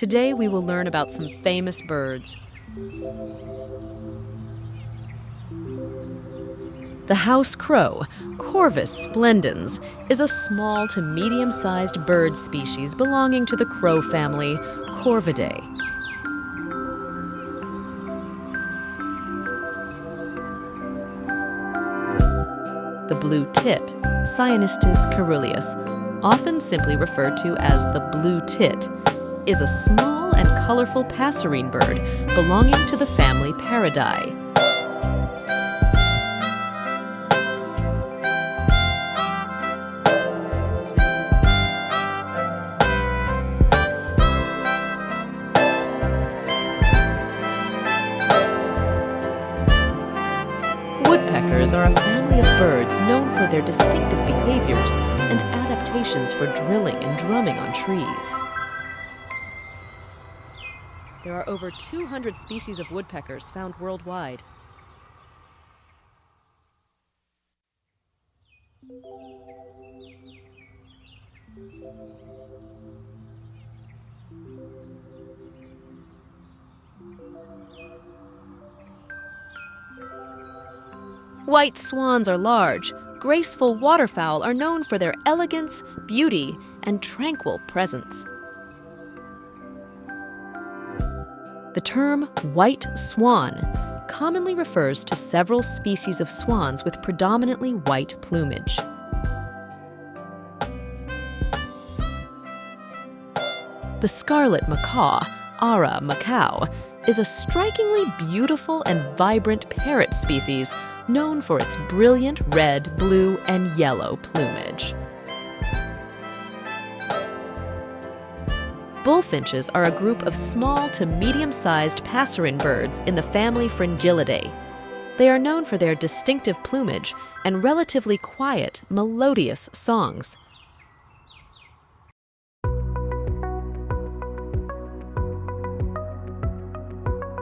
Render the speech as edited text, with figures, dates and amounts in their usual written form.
Today we will learn about some famous birds. The house crow, Corvus splendens, is a small to medium-sized bird species belonging to the crow family, Corvidae. The blue tit, Cyanistis caeruleus, often simply referred to as the blue tit, is a small and colorful passerine bird belonging to the family Paridae. Woodpeckers are a family of birds known for their distinctive behaviors and adaptations for drilling and drumming on trees. There are over 200 species of woodpeckers found worldwide. White swans are large. Graceful waterfowl are known for their elegance, beauty, and tranquil presence. The term white swan commonly refers to several species of swans with predominantly white plumage. The scarlet macaw, Ara macaw, is a strikingly beautiful and vibrant parrot species known for its brilliant red, blue, and yellow plumage. Bullfinches are a group of small to medium-sized passerine birds in the family Fringillidae. They are known for their distinctive plumage and relatively quiet, melodious songs.